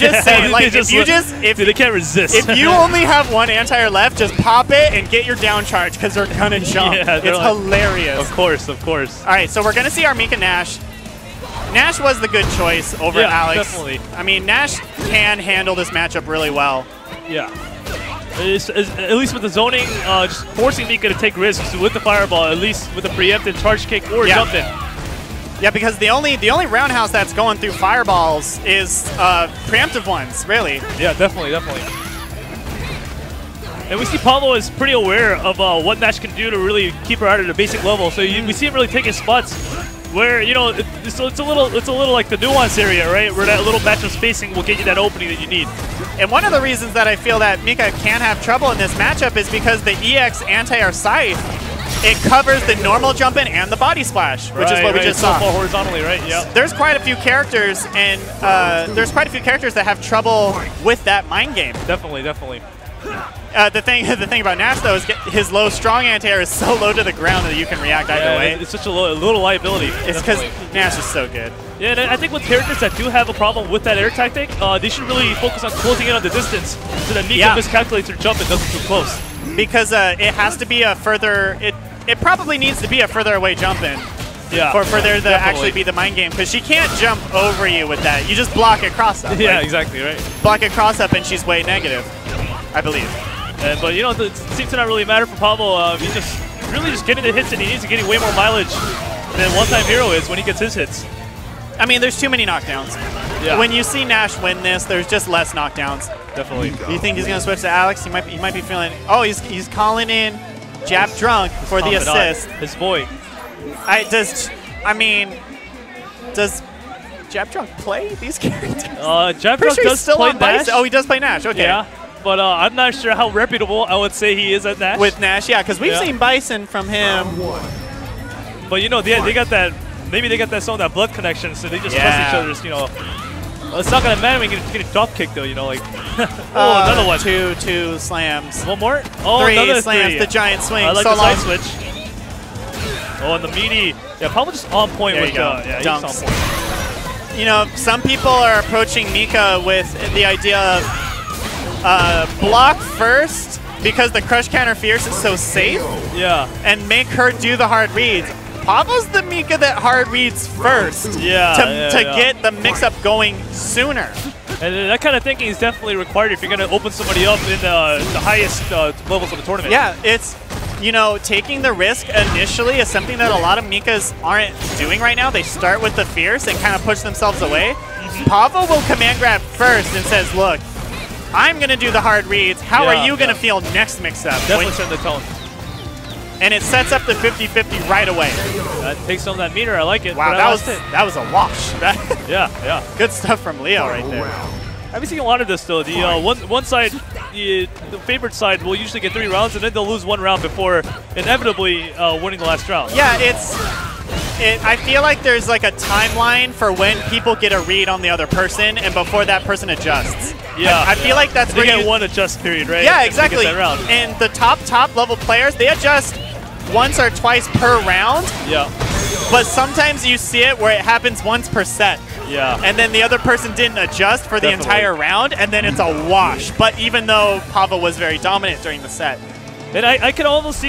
just saying, like, if they can't resist. If you only have one anti-air left, just pop it and get your down charge because they're gonna jump. Yeah, it's hilarious. Of course, of course. All right, so we're gonna see our Mika Nash. Nash was the good choice over Alex. Definitely. I mean, Nash can handle this matchup really well. Yeah. At least with the zoning, just forcing Mika to take risks with the fireball, at least with a preemptive charge kick or jump in. Yeah, because the only roundhouse that's going through fireballs is preemptive ones, really. Yeah, definitely, definitely. And we see Pavo is pretty aware of what Nash can do to really keep her out at a basic level. So we see him really taking spots where, you know, it's a little like the nuance area, right? Where that little matchup spacing will get you that opening that you need. And one of the reasons that I feel that Mika can have trouble in this matchup is because the EX anti-air scythe, it covers the normal jump in and the body splash, which is what we just saw. Fall horizontally, right? Yeah. There's quite a few characters, and that have trouble with that mind game. Definitely, definitely. The thing about Nash though is his low strong anti-air is so low to the ground that you can react either way. It's such a little liability. It's because Nash is so good. Yeah, and I think with characters that do have a problem with that air tactic, they should really focus on closing in on the distance so that Mika miscalculates her jump and doesn't too close. Because it has to be a further. It probably needs to be a further away jump in. Yeah. For there to actually be the mind game, because she can't jump over you with that. You just block it cross up. Yeah, exactly, right. Block it cross up and she's way negative, I believe. But you know, it seems to not really matter for Pablo. He's just really just getting the hits, and he needs to get way more mileage than OneTimeHero is when he gets his hits. I mean, there's too many knockdowns. Yeah. When you see Nash win this, there's just less knockdowns. Definitely. Do you think he's gonna switch to Alex? He might be feeling. Oh, he's calling in Jap Drunk for the assist. His boy. Does Jap Drunk play these characters? Jap Drunk does still play on Nash. Oh, he does play Nash. Okay. Yeah. But I'm not sure how reputable I would say he is at Nash. With Nash, yeah, because we've seen Bison from him. But you know, they got that. Maybe they got some of that blood connection, so they just trust each other's. You know, it's not gonna matter when you get a drop kick though. You know, like another one. Two slams. One more. Oh, three another slams. three. The giant swing. I like so the side switch. Oh, and the meaty. Yeah, probably just on point there with you go. yeah, Dunks. he's on point. You know, some people are approaching Mika with the idea of block first because the crush counter fierce is so safe. Yeah. And make her do the hard reads. Pavo's the Mika that hard reads first. Yeah. To get the mix-up going sooner. And that kind of thinking is definitely required if you're going to open somebody up in the highest levels of the tournament. Yeah, it's, you know, taking the risk initially is something that a lot of Mikas aren't doing right now. They start with the fierce and kind of push themselves away. Pavo will command grab first and says, look, I'm going to do the hard reads. How are you going to feel next mix-up? Definitely set the tone. And it sets up the 50-50 right away. That takes some of that meter. I like it. Wow, that was a wash. Yeah. Good stuff from Leo right there. I've been seeing a lot of this though. The one side, the favored side will usually get 3 rounds, and then they'll lose 1 round before inevitably winning the last round. Yeah, I feel like there's like a timeline for when people get a read on the other person, and before that person adjusts. Yeah, I feel like that's they where get one adjust period, right? Yeah, exactly. That round. And the top level players, they adjust once or twice per round. Yeah. But sometimes you see it where it happens once per set. Yeah. And then the other person didn't adjust for the entire round, and then it's a wash. But even though Pavo was very dominant during the set. And I can almost see